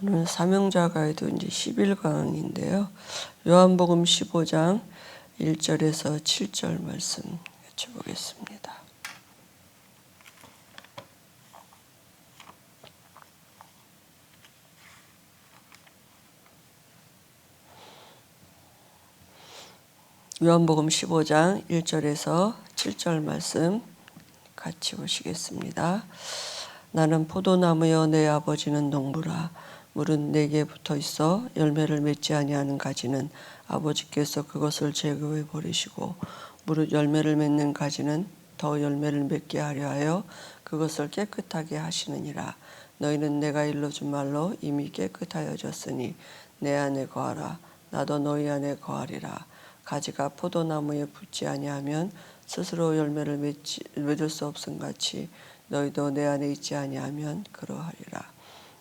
오늘 사명자 가이드 이제 11강인데요. 요한복음 15장 1절에서 7절 말씀 여쭤보겠습니다. 요한복음 15장 1절에서 7절 말씀 같이 보시겠습니다. 나는 포도나무여 내 아버지는 농부라. 물은 내게 붙어 있어 열매를 맺지 아니하는 가지는 아버지께서 그것을 제거해 버리시고 무릇 열매를 맺는 가지는 더 열매를 맺게 하려 하여 그것을 깨끗하게 하시느니라. 너희는 내가 일러준 말로 이미 깨끗하여졌으니 내 안에 거하라. 나도 너희 안에 거하리라. 가지가 포도나무에 붙지 아니하면 스스로 열매를 맺을 수 없음 같이 너희도 내 안에 있지 아니하면 그러하리라.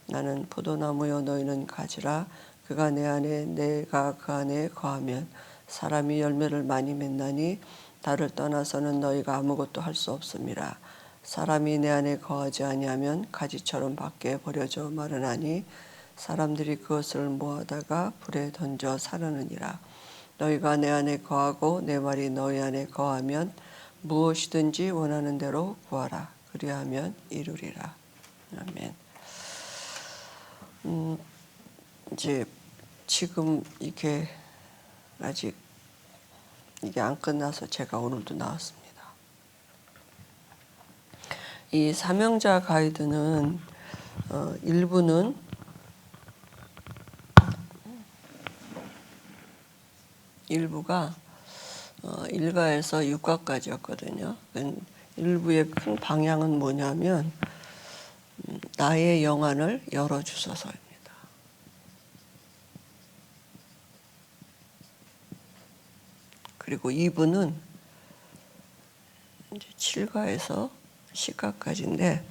나는 포도나무여 너희는 가지라. 그가 내 안에 내가 그 안에 거하면 사람이 열매를 많이 맺나니 나를 떠나서는 너희가 아무것도 할 수 없음이라. 사람이 내 안에 거하지 아니하면 가지처럼 밖에 버려져 마르나니 사람들이 그것을 모아다가 불에 던져 사르느니라. 너희가 내 안에 거하고 내 말이 너희 안에 거하면 무엇이든지 원하는 대로 구하라. 그리하면 이루리라. 아멘. 이제 지금 이게 아직 이게 안 끝나서 제가 오늘도 나왔습니다. 이 사명자 가이드는 일부가 1가에서 6가까지였거든요. 일부의 큰 방향은 뭐냐면 나의 영안을 열어주소서입니다. 그리고 2부는 이제 7가에서 10가까지인데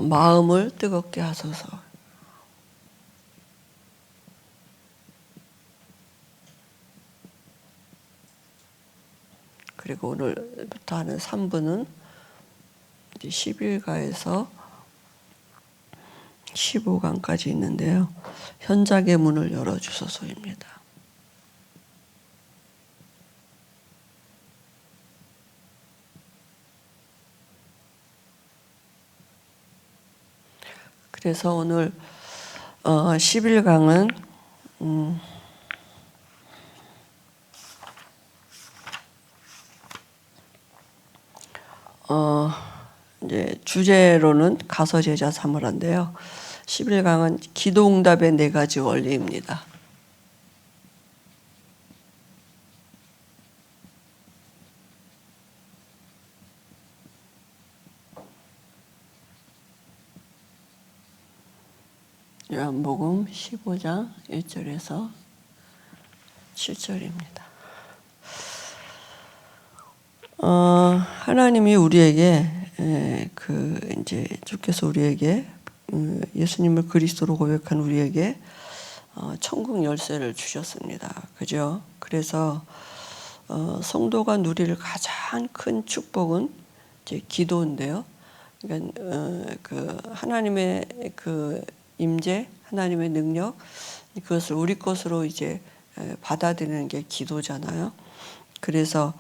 마음을 뜨겁게 하소서. 그리고 오늘부터 하는 3부는 11가에서 15강까지 있는데요. 현장의 문을 열어주소서입니다. 그래서 오늘 11강은 이제 주제로는 가서 제자 삼으라인데요. 11강은 기도응답의 4가지 원리입니다. 요한복음 15장 1절에서 7절입니다. 하나님이 우리에게 이제 주께서 우리에게 예수님을 그리스도로 고백한 우리에게 천국 열쇠를 주셨습니다. 그죠? 그래서 성도가 누릴 가장 큰 축복은 이제 기도인데요. 그러니까 그 하나님의 그 임재, 하나님의 능력, 그것을 우리 것으로 이제 받아들이는 게 기도잖아요. 그래서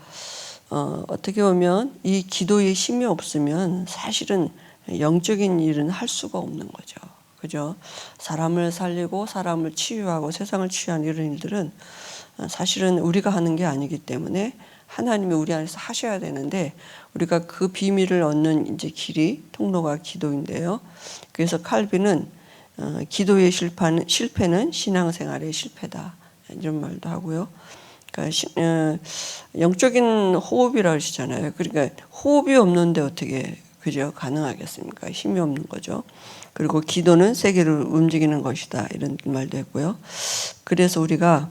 어떻게 보면 이 기도의 힘이 없으면 사실은 영적인 일은 할 수가 없는 거죠. 그죠? 사람을 살리고 사람을 치유하고 세상을 치유하는 이런 일들은 사실은 우리가 하는 게 아니기 때문에 하나님이 우리 안에서 하셔야 되는데 우리가 그 비밀을 얻는 이제 길이 통로가 기도인데요. 그래서 칼빈은 기도의 실패는 신앙생활의 실패다 이런 말도 하고요. 그러니까 영적인 호흡이라고 하시잖아요. 그러니까 호흡이 없는데 어떻게 그죠? 가능하겠습니까? 힘이 없는 거죠. 그리고 기도는 세계를 움직이는 것이다 이런 말도 했고요. 그래서 우리가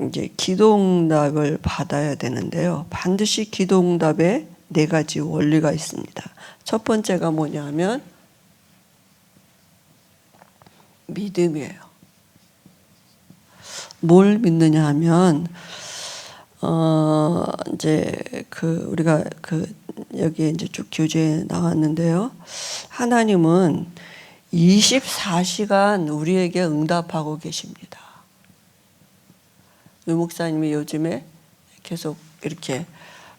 이제 기도응답을 받아야 되는데요. 반드시 기도응답에 4가지 원리가 있습니다. 첫 번째가 뭐냐면 믿음이에요. 뭘 믿느냐 하면 이제 우리가 여기에 이제 쭉 교재에 나왔는데요. 하나님은 24시간 우리에게 응답하고 계십니다. 유 목사님이 요즘에 계속 이렇게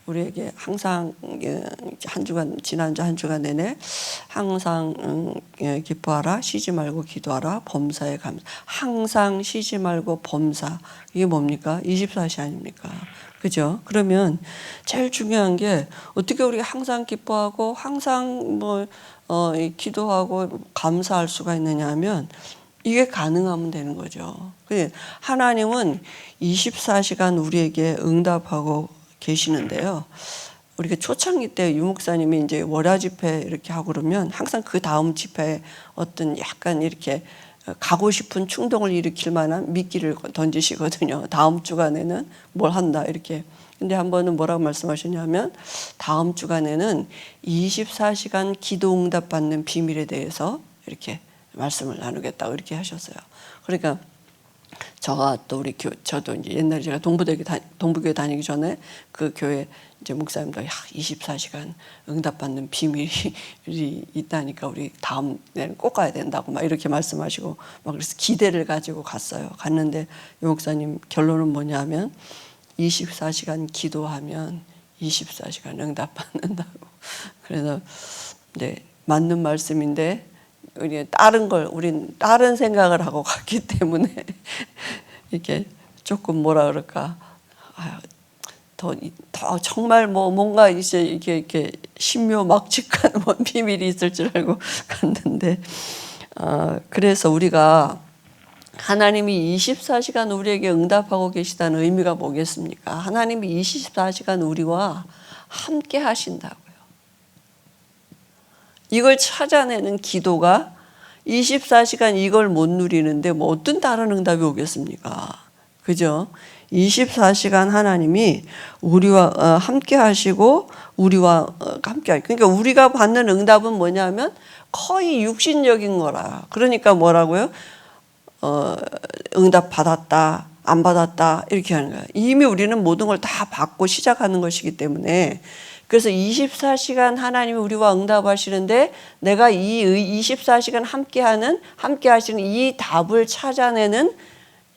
우리에게 항상 한 주간, 지난주 한 주간 내내 항상 기뻐하라, 쉬지 말고 기도하라, 범사에 감사. 항상 쉬지 말고 범사. 이게 뭡니까? 24시 아닙니까? 그죠? 그러면 제일 중요한 게 어떻게 우리가 항상 기뻐하고 항상 기도하고 감사할 수가 있느냐 하면 이게 가능하면 되는 거죠. 하나님은 24시간 우리에게 응답하고 계시는데요. 우리가 초창기 때 유목사님이 이제 월야 집회 이렇게 하고 그러면 항상 그 다음 집회에 어떤 약간 이렇게 가고 싶은 충동을 일으킬 만한 미끼를 던지시거든요. 다음 주간에는 뭘 한다 이렇게. 근데 한 번은 뭐라고 말씀하셨냐면 다음 주간에는 24시간 기도 응답 받는 비밀에 대해서 이렇게 말씀을 나누겠다고 이렇게 하셨어요. 그러니까 저도 이제 옛날에 제가 동부교회 다니기 전에 그 교회 이제 목사님도 24시간 응답받는 비밀이 있다니까 우리 다음 내는 꼭 가야 된다고 막 이렇게 말씀하시고 막 그래서 기대를 가지고 갔어요. 갔는데 이 목사님 결론은 뭐냐면 24시간 기도하면 24시간 응답받는다고. 그래서 네, 맞는 말씀인데 우린 다른 생각을 하고 갔기 때문에 이렇게 조금 뭐라 그럴까, 더 정말 뭔가 이제 이렇게 신묘막측한 비밀이 있을 줄 알고 갔는데, 그래서 우리가 하나님이 24시간 우리에게 응답하고 계시다는 의미가 뭐겠습니까? 하나님이 24시간 우리와 함께 하신다고요. 이걸 찾아내는 기도가 24시간 이걸 못 누리는데 뭐 어떤 다른 응답이 오겠습니까? 그죠? 24시간 하나님이 우리와 함께 하시고 우리와 함께 하시고, 그러니까 우리가 받는 응답은 뭐냐면 거의 육신적인 거라. 그러니까 뭐라고요? 응답 받았다, 안 받았다 이렇게 하는 거예요. 이미 우리는 모든 걸 다 받고 시작하는 것이기 때문에. 그래서 24시간 하나님이 우리와 응답하시는데 내가 이 24시간 함께 하시는 이 답을 찾아내는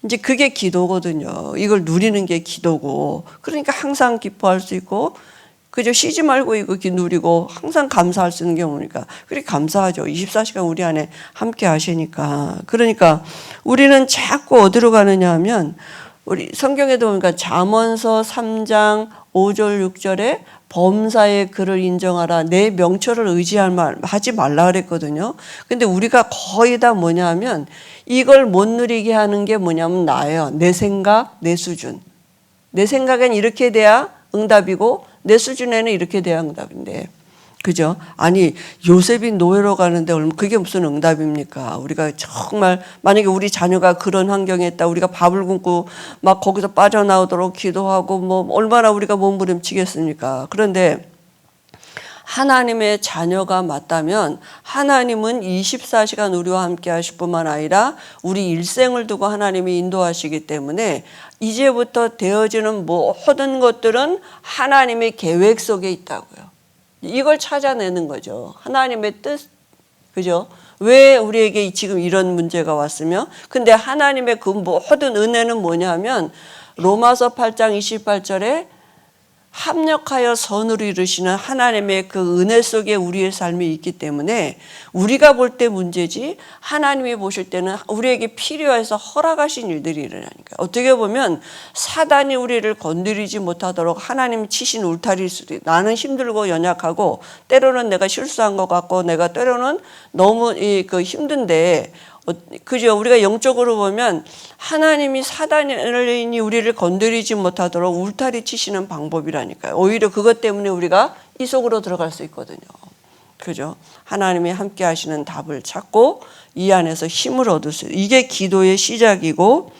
이제 그게 기도거든요. 이걸 누리는 게 기도고. 그러니까 항상 기뻐할 수 있고, 그저 쉬지 말고 이거 누리고 항상 감사할 수 있는 경우니까. 그렇게 감사하죠. 24시간 우리 안에 함께 하시니까. 그러니까 우리는 자꾸 어디로 가느냐 하면 우리 성경에도 보니까 잠언서 3장 5절 6절에 범사의 그를 인정하라. 내 명철을 하지 말라 그랬거든요. 근데 우리가 거의 다 뭐냐 하면 이걸 못 누리게 하는 게 뭐냐면 나예요. 내 생각, 내 수준. 내 생각엔 이렇게 돼야 응답이고 내 수준에는 이렇게 돼야 응답인데. 그죠? 아니, 요셉이 노예로 가는데 그게 무슨 응답입니까? 우리가 정말 만약에 우리 자녀가 그런 환경에 있다, 우리가 밥을 굶고 막 거기서 빠져나오도록 기도하고 뭐 얼마나 우리가 몸부림치겠습니까? 그런데 하나님의 자녀가 맞다면 하나님은 24시간 우리와 함께 하실 뿐만 아니라 우리 일생을 두고 하나님이 인도하시기 때문에 이제부터 되어지는 모든 것들은 하나님의 계획 속에 있다고요. 이걸 찾아내는 거죠. 하나님의 뜻, 그죠? 왜 우리에게 지금 이런 문제가 왔으며, 근데 하나님의 그 모든 은혜는 뭐냐면 로마서 8장 28절에 합력하여 선으로 이루시는 하나님의 그 은혜 속에 우리의 삶이 있기 때문에 우리가 볼 때 문제지 하나님이 보실 때는 우리에게 필요해서 허락하신 일들이 일어나니까. 어떻게 보면 사단이 우리를 건드리지 못하도록 하나님이 치신 울타리일 수도 있고, 나는 힘들고 연약하고 때로는 내가 실수한 것 같고 내가 때로는 너무 힘든데, 그죠? 우리가 영적으로 보면 하나님이 사단이 우리를 건드리지 못하도록 울타리 치시는 방법이라니까요. 오히려 그것 때문에 우리가 이 속으로 들어갈 수 있거든요. 그죠? 하나님이 함께 하시는 답을 찾고 이 안에서 힘을 얻을 수 있어요. 이게 기도의 시작이고,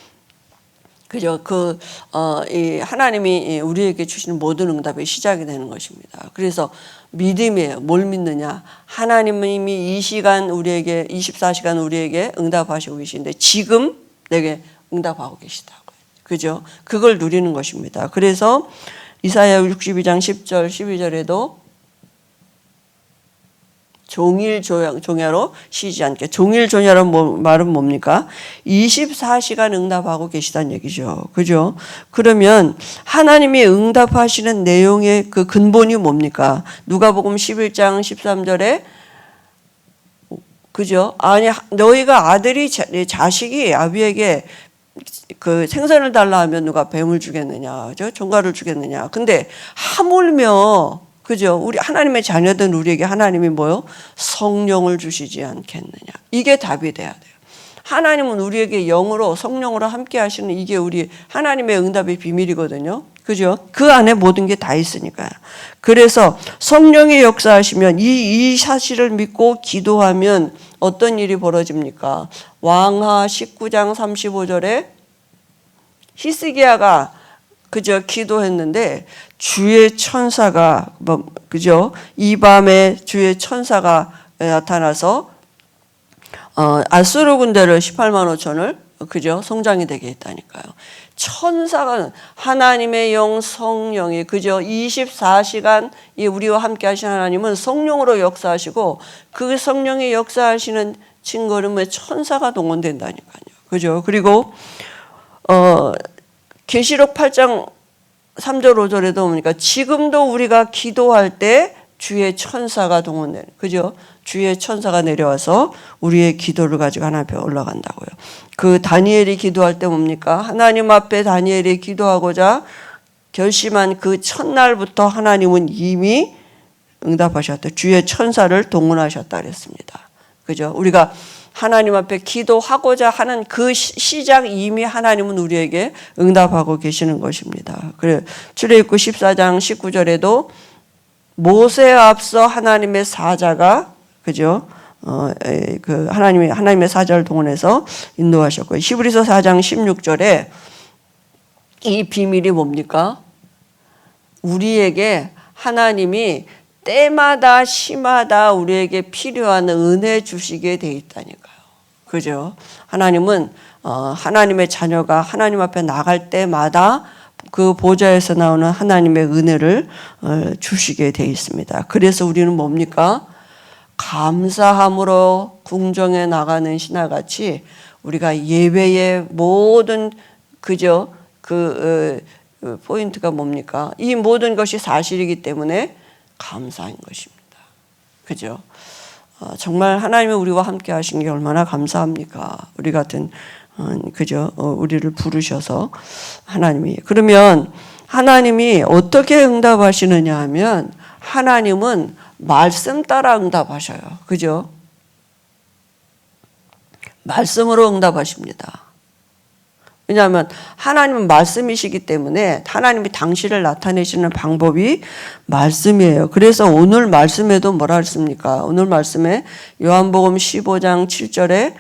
그죠? 이 하나님이 우리에게 주시는 모든 응답의 시작이 되는 것입니다. 그래서 믿음이에요. 뭘 믿느냐? 하나님은 이미 이 시간 우리에게 24시간 우리에게 응답하시고 계신데 지금 내게 응답하고 계시다고요. 그죠? 그걸 누리는 것입니다. 그래서 이사야 62장 10절 12절에도 종일 종야로 쉬지 않게. 종일 종야라는 말은 뭡니까? 24시간 응답하고 계시다는 얘기죠. 그죠? 그러면 하나님이 응답하시는 내용의 그 근본이 뭡니까? 누가복음 11장 13절에 그죠? 아니 너희가 아들이 자식이 아비에게 그 생선을 달라 하면 누가 뱀을 주겠느냐, 그죠? 종가를 주겠느냐. 근데 하물며 그죠? 우리 하나님의 자녀된 우리에게 하나님이 뭐요? 성령을 주시지 않겠느냐. 이게 답이 돼야 돼요. 하나님은 우리에게 영으로 성령으로 함께 하시는 이게 우리 하나님의 응답의 비밀이거든요. 그죠? 그 안에 모든 게 다 있으니까요. 그래서 성령의 역사하시면 이 사실을 믿고 기도하면 어떤 일이 벌어집니까? 왕하 19장 35절에 히스기야가 그저 기도했는데 주의 천사가 그죠? 이 밤에 주의 천사가 나타나서 아수르 군대를 18만 5천을 그죠? 성장이 되게 했다니까요. 천사가 하나님의 영 성령이 그죠? 24시간 우리와 함께 하신 하나님은 성령으로 역사하시고 그 성령이 역사하시는 증거는 천사가 동원된다니까요. 그죠? 그리고 계시록 8장 3절 5절에도 보니까 지금도 우리가 기도할 때 주의 천사가 동원되는 그죠? 주의 천사가 내려와서 우리의 기도를 가지고 하나님 앞에 올라간다고요. 그 다니엘이 기도할 때 뭡니까? 하나님 앞에 다니엘이 기도하고자 결심한 그 첫날부터 하나님은 이미 응답하셨다. 주의 천사를 동원하셨다 그랬습니다. 그죠? 우리가 하나님 앞에 기도하고자 하는 그 시작 이미 하나님은 우리에게 응답하고 계시는 것입니다. 그래 출애굽기 14장 19절에도 모세에 앞서 하나님의 사자가 그죠? 그 하나님의 사자를 동원해서 인도하셨고요. 히브리서 4장 16절에 이 비밀이 뭡니까? 우리에게 하나님이 때마다 시마다 우리에게 필요한 은혜 주시게 돼 있다니까요. 그죠? 하나님은 하나님의 자녀가 하나님 앞에 나갈 때마다 그 보좌에서 나오는 하나님의 은혜를 주시게 돼 있습니다. 그래서 우리는 뭡니까? 감사함으로 궁정에 나가는 신하같이 우리가 예배의 모든 그죠? 포인트가 뭡니까? 이 모든 것이 사실이기 때문에 감사한 것입니다. 그죠? 정말 하나님이 우리와 함께 하신 게 얼마나 감사합니까? 우리 같은 그죠? 우리를 부르셔서 하나님이 그러면 하나님이 어떻게 응답하시느냐 하면 하나님은 말씀 따라 응답하셔요. 그죠? 말씀으로 응답하십니다. 왜냐하면 하나님은 말씀이시기 때문에 하나님이 당신을 나타내시는 방법이 말씀이에요. 그래서 오늘 말씀에도 뭐라 했습니까? 오늘 말씀에 요한복음 15장 7절에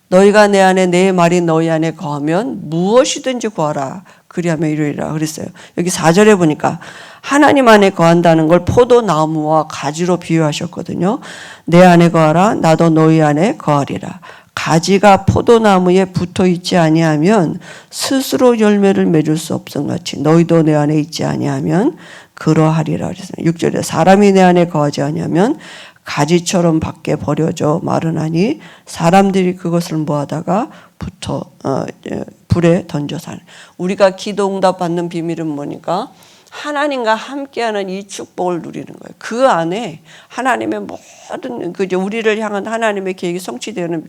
너희가 내 안에 내 말이 너희 안에 거하면 무엇이든지 구하라. 그리하면 이루리라 그랬어요. 여기 4절에 보니까 하나님 안에 거한다는 걸 포도나무와 가지로 비유하셨거든요. 내 안에 거하라 나도 너희 안에 거하리라. 가지가 포도나무에 붙어 있지 아니하면 스스로 열매를 맺을 수 없음같이 너희도 내 안에 있지 아니하면 그러하리라 그랬어요. 6절에 사람이 내 안에 거하지 아니하면 가지처럼 밖에 버려져 마르나니 사람들이 그것을 모아다가 불에 던져서 하는. 우리가 기도 응답 받는 비밀은 뭐니까? 하나님과 함께하는 이 축복을 누리는 거예요. 그 안에 하나님의 모든 그저 우리를 향한 하나님의 계획이 성취되는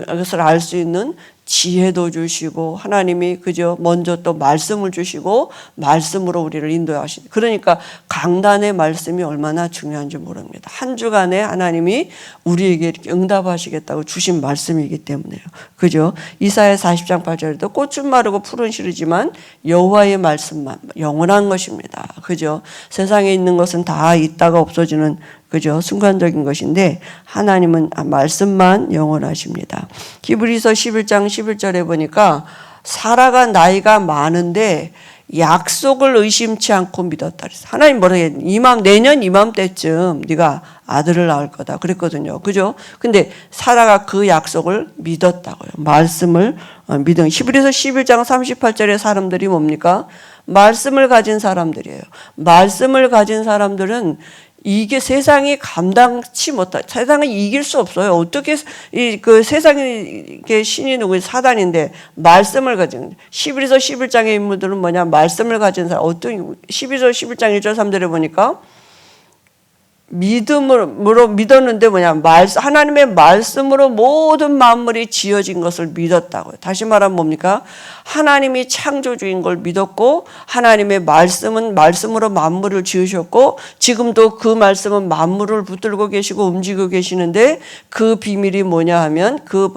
것을 알 수 있는 지혜도 주시고 하나님이 그저 먼저 또 말씀을 주시고 말씀으로 우리를 인도하시는. 그러니까 강단의 말씀이 얼마나 중요한지 모릅니다. 한 주간에 하나님이 우리에게 이렇게 응답하시겠다고 주신 말씀이기 때문에요. 그죠? 이사야 40장 8절에도 꽃은 마르고 풀은 시르지만 여호와의 말씀만 영원한 것입니다. 그죠? 세상에 있는 것은 다 있다가 없어지는 그죠? 순간적인 것인데 하나님은 말씀만 영원하십니다. 히브리서 11장 11절에 보니까 사라가 나이가 많은데 약속을 의심치 않고 믿었다 그랬어요. 하나님 뭐라 해요? 내년 이맘때쯤 네가 아들을 낳을 거다 그랬거든요. 그죠? 근데 사라가 그 약속을 믿었다고요. 말씀을 믿은. 히브리서 11장 38절의 사람들이 뭡니까? 말씀을 가진 사람들이에요. 말씀을 가진 사람들은 이게 세상이 감당치 못하, 세상을 이길 수 없어요. 어떻게 그 세상의 신이 누구 사단인데 말씀을 가진 11서 11장의 인물들은 뭐냐? 말씀을 가진 사람. 어떤 11서 11장 1절 3절에 보니까 믿음으로 믿었는데 뭐냐? 하나님의 말씀으로 모든 만물이 지어진 것을 믿었다고요. 다시 말하면 뭡니까? 하나님이 창조주인 걸 믿었고 하나님의 말씀은 말씀으로 만물을 지으셨고 지금도 그 말씀은 만물을 붙들고 계시고 움직이고 계시는데 그 비밀이 뭐냐 하면 그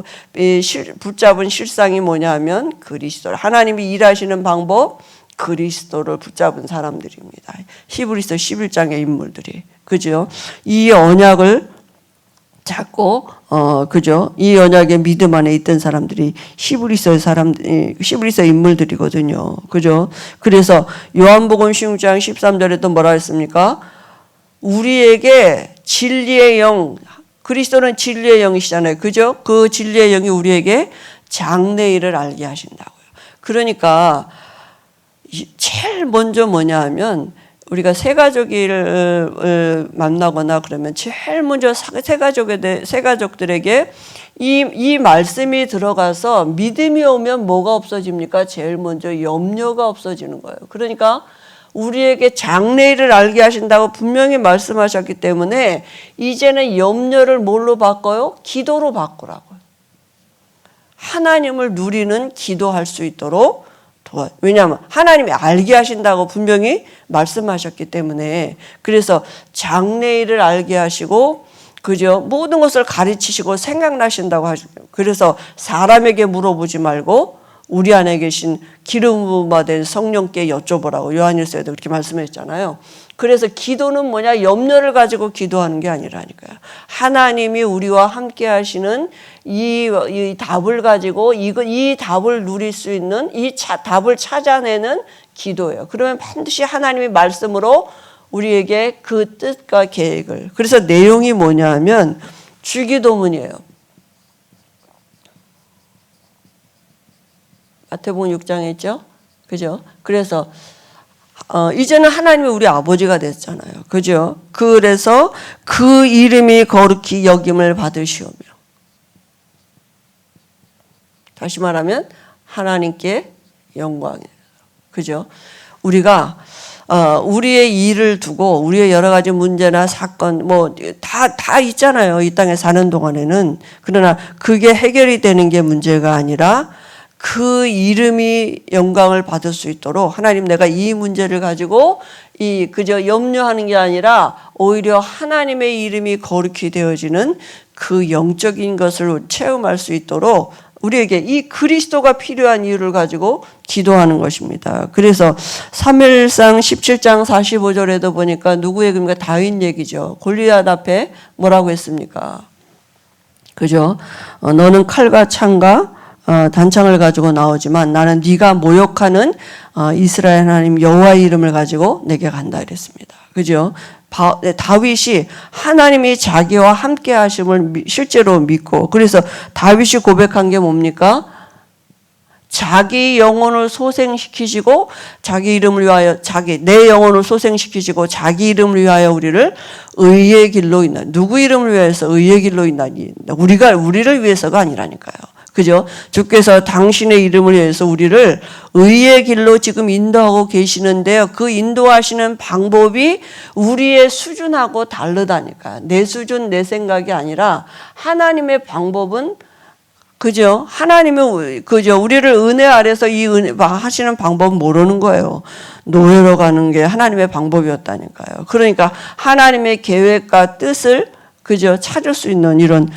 붙잡은 실상이 뭐냐 하면 그리스도. 하나님이 일하시는 방법 그리스도를 붙잡은 사람들입니다. 히브리서 11장의 인물들이. 그죠? 이 언약을 잡고, 그죠? 이 언약의 믿음 안에 있던 사람들이 히브리서 인물들이거든요. 그죠? 그래서 요한복음 16장 13절에도 뭐라 했습니까? 우리에게 진리의 영, 그리스도는 진리의 영이시잖아요. 그죠? 그 진리의 영이 우리에게 장래일을 알게 하신다고요. 그러니까, 제일 먼저 뭐냐 하면 우리가 새 가족을 만나거나 그러면 제일 먼저 새 가족들에게 이 말씀이 들어가서 믿음이 오면 뭐가 없어집니까? 제일 먼저 염려가 없어지는 거예요. 그러니까 우리에게 장래일을 알게 하신다고 분명히 말씀하셨기 때문에 이제는 염려를 뭘로 바꿔요? 기도로 바꾸라고요. 하나님을 누리는 기도할 수 있도록 왜냐하면 하나님이 알게 하신다고 분명히 말씀하셨기 때문에 그래서 장래일을 알게 하시고 그죠? 모든 것을 가르치시고 생각나신다고 하시고 그래서 사람에게 물어보지 말고 우리 안에 계신 기름 부음 받은 성령께 여쭤보라고 요한일서에도 그렇게 말씀했잖아요. 그래서 기도는 뭐냐? 염려를 가지고 기도하는 게 아니라니까요. 하나님이 우리와 함께 하시는 이 답을 가지고 이 답을 누릴 수 있는 답을 찾아내는 기도예요. 그러면 반드시 하나님의 말씀으로 우리에게 그 뜻과 계획을. 그래서 내용이 뭐냐 하면 주기도문이에요. 마태복음 6장에 있죠? 그죠? 그래서 이제는 하나님이 우리 아버지가 됐잖아요. 그죠? 그래서 그 이름이 거룩히 여김을 받으시오며. 다시 말하면 하나님께 영광이에요. 그죠? 우리가 우리의 일을 두고 우리의 여러 가지 문제나 사건 뭐 다 있잖아요. 이 땅에 사는 동안에는. 그러나 그게 해결이 되는 게 문제가 아니라 그 이름이 영광을 받을 수 있도록 하나님 내가 이 문제를 가지고 그저 염려하는 게 아니라 오히려 하나님의 이름이 거룩히 되어지는 그 영적인 것을 체험할 수 있도록 우리에게 이 그리스도가 필요한 이유를 가지고 기도하는 것입니다. 그래서 사무엘상 17장 45절에도 보니까 누구 얘기입니까? 다윗 얘기죠. 골리앗 앞에 뭐라고 했습니까? 그죠? 너는 칼과 창과 단창을 가지고 나오지만 나는 네가 모욕하는 이스라엘 하나님 여호와의 이름을 가지고 내게 간다 이랬습니다. 그죠? 다윗이 하나님이 자기와 함께 하심을 실제로 믿고 그래서 다윗이 고백한 게 뭡니까? 자기 영혼을 소생시키시고 자기 이름을 위하여 내 영혼을 소생시키시고 자기 이름을 위하여 우리를 의의 길로 인다. 누구 이름을 위해서 의의 길로 인다니? 우리를 위해서가 아니라니까요. 그죠? 주께서 당신의 이름을 위해서 우리를 의의 길로 지금 인도하고 계시는데요. 그 인도하시는 방법이 우리의 수준하고 다르다니까요. 내 수준, 내 생각이 아니라 하나님의 방법은 그죠? 하나님은 그죠? 우리를 은혜 아래서 이 은혜 하시는 방법은 모르는 거예요. 노예로 가는 게 하나님의 방법이었다니까요. 그러니까 하나님의 계획과 뜻을 그죠? 찾을 수 있는 이런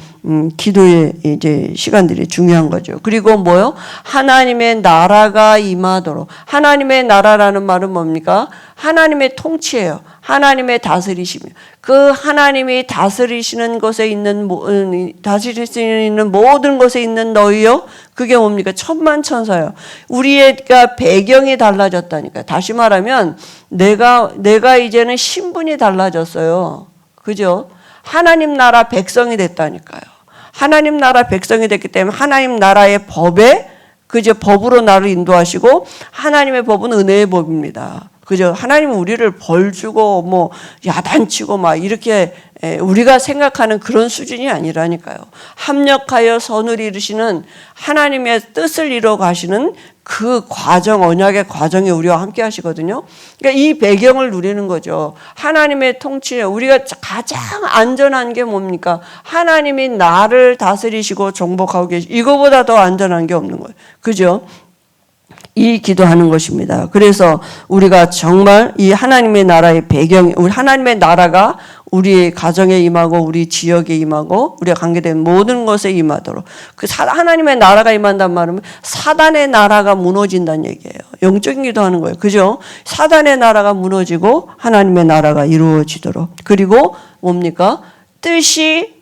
기도의 이제 시간들이 중요한 거죠. 그리고 뭐요? 하나님의 나라가 임하도록. 하나님의 나라라는 말은 뭡니까? 하나님의 통치예요. 하나님의 다스리시며 그 하나님이 다스리시는 것에 있는 다스리시는 모든 것에 있는 너희요. 그게 뭡니까? 천만천사요. 우리가 배경이 달라졌다니까. 다시 말하면 내가 이제는 신분이 달라졌어요. 그죠? 하나님 나라 백성이 됐다니까요. 하나님 나라 백성이 됐기 때문에 하나님 나라의 법에 그저 법으로 나를 인도하시고 하나님의 법은 은혜의 법입니다. 그죠? 하나님은 우리를 벌 주고 뭐 야단치고 막 이렇게 우리가 생각하는 그런 수준이 아니라니까요. 합력하여 선을 이루시는 하나님의 뜻을 이루어 가시는 그 과정, 언약의 과정에 우리와 함께 하시거든요. 그러니까 이 배경을 누리는 거죠. 하나님의 통치에 우리가 가장 안전한 게 뭡니까? 하나님이 나를 다스리시고 정복하고 계시고 이거보다 더 안전한 게 없는 거예요. 그죠? 이 기도하는 것입니다. 그래서 우리가 정말 이 하나님의 나라의 배경, 우리 하나님의 나라가 우리의 가정에 임하고 우리 지역에 임하고 우리가 관계된 모든 것에 임하도록 그 하나님의 나라가 임한단 말은 사단의 나라가 무너진다는 얘기예요. 영적인 기도하는 거예요. 그죠? 사단의 나라가 무너지고 하나님의 나라가 이루어지도록 그리고 뭡니까? 뜻이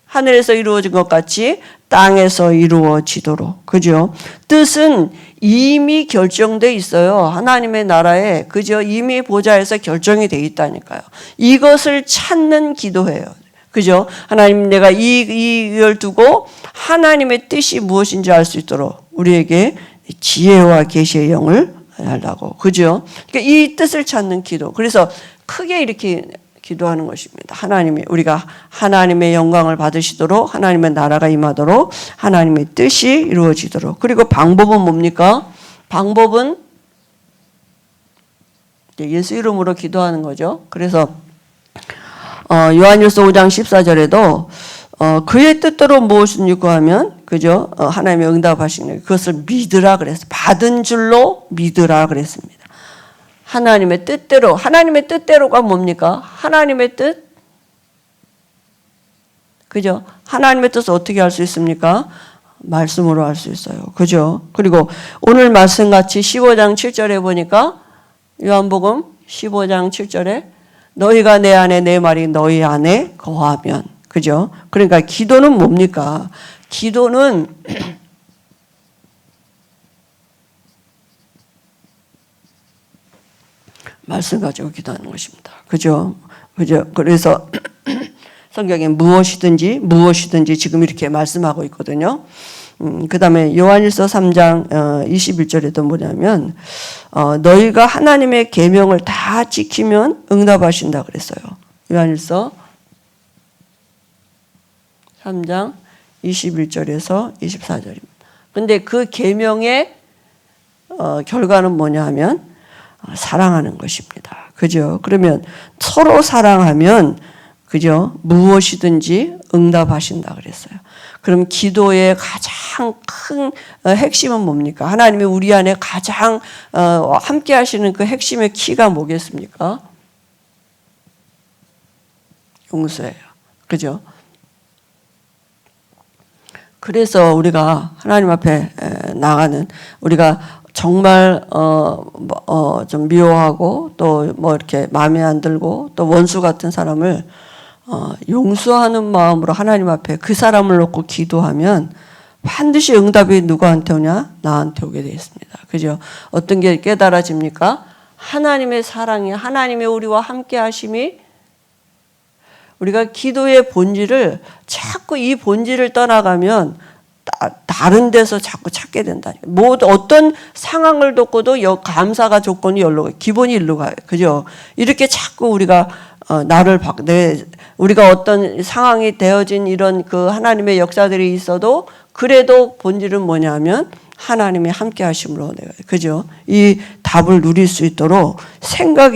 하늘에서 이루어진 것 같이 땅에서 이루어지도록. 그죠? 뜻은 이미 결정돼 있어요. 하나님의 나라에. 그죠? 이미 보좌에서 결정이 돼 있다니까요. 이것을 찾는 기도예요. 그죠? 하나님 내가 이걸 두고 하나님의 뜻이 무엇인지 알 수 있도록 우리에게 지혜와 계시의 영을 달라고. 그죠? 그러니까 이 뜻을 찾는 기도. 그래서 크게 이렇게 기도하는 것입니다. 하나님이 우리가 하나님의 영광을 받으시도록 하나님의 나라가 임하도록 하나님의 뜻이 이루어지도록. 그리고 방법은 뭡니까? 방법은 예수 이름으로 기도하는 거죠. 그래서 요한일서 5장 14절에도 그의 뜻대로 무엇을 구하면 그죠? 하나님의 응답하시는 그것을 믿으라 그랬어요. 받은 줄로 믿으라 그랬습니다. 하나님의 뜻대로. 하나님의 뜻대로가 뭡니까? 하나님의 뜻? 그죠? 하나님의 뜻을 어떻게 알 수 있습니까? 말씀으로 알 수 있어요. 그죠? 그리고 오늘 말씀같이 15장 7절에 보니까 요한복음 15장 7절에 너희가 내 안에 내 말이 너희 안에 거하면. 그죠? 그러니까 기도는 뭡니까? 기도는 말씀 가지고 기도하는 것입니다. 그죠? 그죠? 그래서 성경에 무엇이든지 지금 이렇게 말씀하고 있거든요. 그 다음에 요한일서 3장 21절에도 뭐냐면 너희가 하나님의 계명을 다 지키면 응답하신다 그랬어요. 요한일서 3장 21절에서 24절입니다. 근데 그 계명의 결과는 뭐냐 하면 사랑하는 것입니다. 그죠? 그러면 서로 사랑하면 그죠? 무엇이든지 응답하신다 그랬어요. 그럼 기도의 가장 큰 핵심은 뭡니까? 하나님이 우리 안에 가장 함께 하시는 그 핵심의 키가 뭐겠습니까? 용서예요. 그죠? 그래서 우리가 하나님 앞에 나가는 우리가 정말 좀 미워하고 또 뭐 이렇게 마음에 안 들고 또 원수 같은 사람을 용서하는 마음으로 하나님 앞에 그 사람을 놓고 기도하면 반드시 응답이 누구한테 오냐? 나한테 오게 되어 있습니다. 그죠? 어떤 게 깨달아집니까? 하나님의 사랑이, 하나님의 우리와 함께 하심이 우리가 기도의 본질을 자꾸 이 본질을 떠나가면 다른 데서 자꾸 찾게 된다니까. 뭐 어떤 상황을 놓고도 감사가 조건이 여기로 가요. 기본이 일로 가요. 그죠? 이렇게 자꾸 우리가 우리가 어떤 상황이 되어진 이런 그 하나님의 역사들이 있어도 그래도 본질은 뭐냐면 하나님이 함께 하심으로 내가 그죠? 이 답을 누릴 수 있도록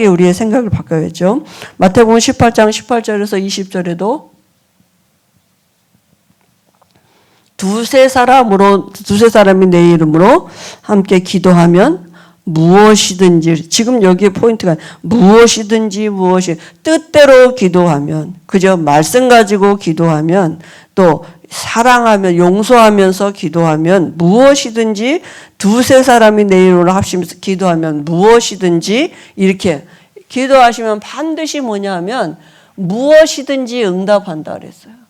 우리의 생각을 바꿔야죠. 마태복음 18장 18절에서 20절에도 두세 사람이 내 이름으로 함께 기도하면 무엇이든지 지금 여기에 포인트가 무엇이든지 뜻대로 기도하면 그죠? 말씀 가지고 기도하면 또 사랑하면 용서하면서 기도하면 무엇이든지 두세 사람이 내 이름으로 합심해서 기도하면 무엇이든지 이렇게 기도하시면 반드시 뭐냐 하면 무엇이든지 응답한다 그랬어요.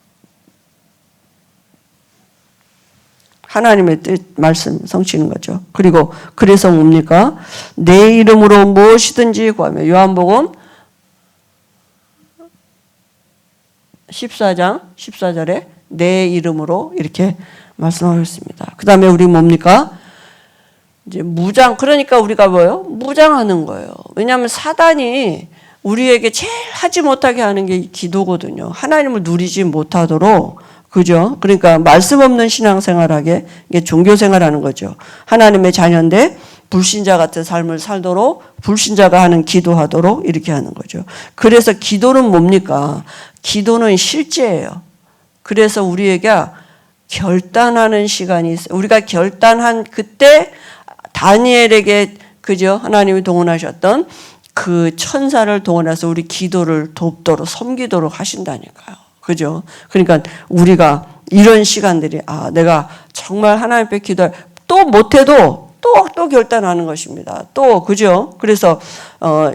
하나님의 뜻 말씀 성취는 거죠. 그리고 그래서 뭡니까? 내 이름으로 무엇이든지 구하면 요한복음 14장 14절에 내 이름으로 이렇게 말씀하고 있습니다. 그 다음에 우리 뭡니까? 이제 그러니까 우리가 뭐예요? 무장하는 거예요. 왜냐하면 사단이 우리에게 제일 하지 못하게 하는 게 기도거든요. 하나님을 누리지 못하도록, 그죠? 그러니까 말씀 없는 신앙생활하게, 이게 종교생활하는 거죠. 하나님의 자녀인데 불신자 같은 삶을 살도록, 불신자가 하는 기도하도록 이렇게 하는 거죠. 그래서 기도는 뭡니까? 기도는 실제예요. 그래서 우리에게 결단하는 시간이 있어요. 우리가 결단한 그때 다니엘에게, 그죠? 하나님이 동원하셨던 그 천사를 동원해서 우리 기도를 돕도록, 섬기도록 하신다니까요. 그죠? 그러니까 우리가 이런 시간들이, 내가 정말 하나님 앞에 또 못해도 또 결단하는 것입니다. 또, 그죠? 그래서,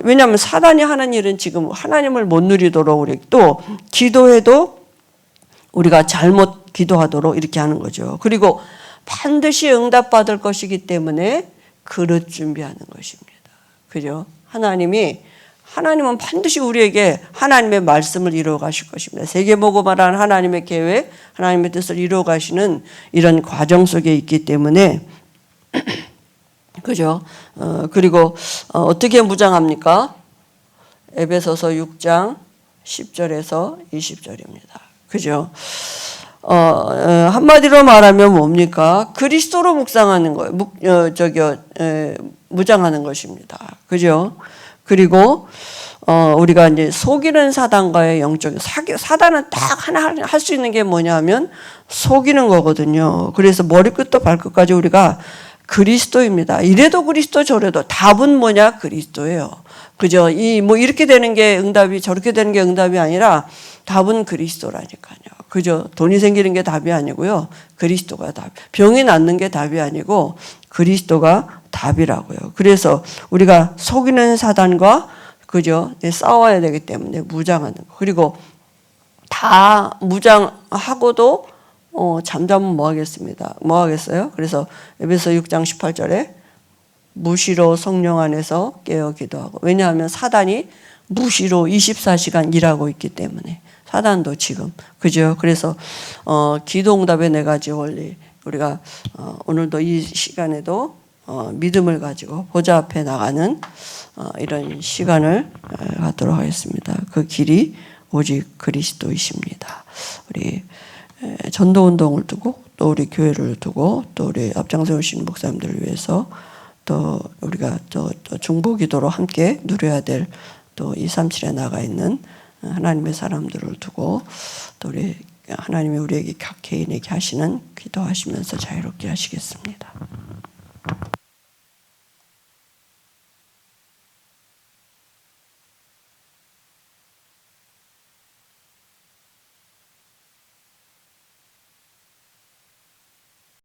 왜냐하면 사단이 하는 일은 지금 하나님을 못 누리도록 우리 또 기도해도 우리가 잘못 기도하도록 이렇게 하는 거죠. 그리고 반드시 응답받을 것이기 때문에 그릇 준비하는 것입니다. 그죠? 하나님은 반드시 우리에게 하나님의 말씀을 이루어 가실 것입니다. 세계보고 말하는 하나님의 계획, 하나님의 뜻을 이루어 가시는 이런 과정 속에 있기 때문에 그죠? 그리고 어떻게 무장합니까? 에베소서 6장 10절에서 20절입니다. 그죠? 한마디로 말하면 뭡니까? 그리스도로 묵상하는 거예요. 무장하는 것입니다. 그죠? 그리고 우리가 이제 속이는 사단과의 영적, 사단은 딱 하나 할 수 있는 게 뭐냐면 속이는 거거든요. 그래서 머리끝부터 발끝까지 우리가 그리스도입니다. 이래도 그리스도, 저래도 답은 뭐냐? 그리스도예요. 그죠? 이렇게 되는 게 응답이, 저렇게 되는 게 응답이 아니라 답은 그리스도라니까요. 그죠? 돈이 생기는 게 답이 아니고요. 그리스도가 답. 병이 낫는 게 답이 아니고 그리스도가 답이라고요. 그래서 우리가 속이는 사단과, 그죠? 싸워야 되기 때문에 무장하는 거. 그리고 다 무장하고도 잠자면 뭐 하겠습니다. 뭐 하겠어요? 그래서 에베소 6장 18절에 무시로 성령 안에서 깨어 기도하고. 왜냐하면 사단이 무시로 24시간 일하고 있기 때문에. 사단도 지금. 그죠? 그래서 기도 응답의 4가지 원리. 우리가 오늘도 이 시간에도 믿음을 가지고 보좌 앞에 나가는 이런 시간을 갖도록 하겠습니다. 그 길이 오직 그리스도이십니다. 우리 전도운동을 두고, 또 우리 교회를 두고, 또 우리 앞장서 오신 목사님들을 위해서, 또 우리가 또 중보기도로 함께 누려야 될 또 237에 나가 있는 하나님의 사람들을 두고, 또 우리 하나님이 우리에게 각 개인에게 하시는 기도하시면서 자유롭게 하시겠습니다.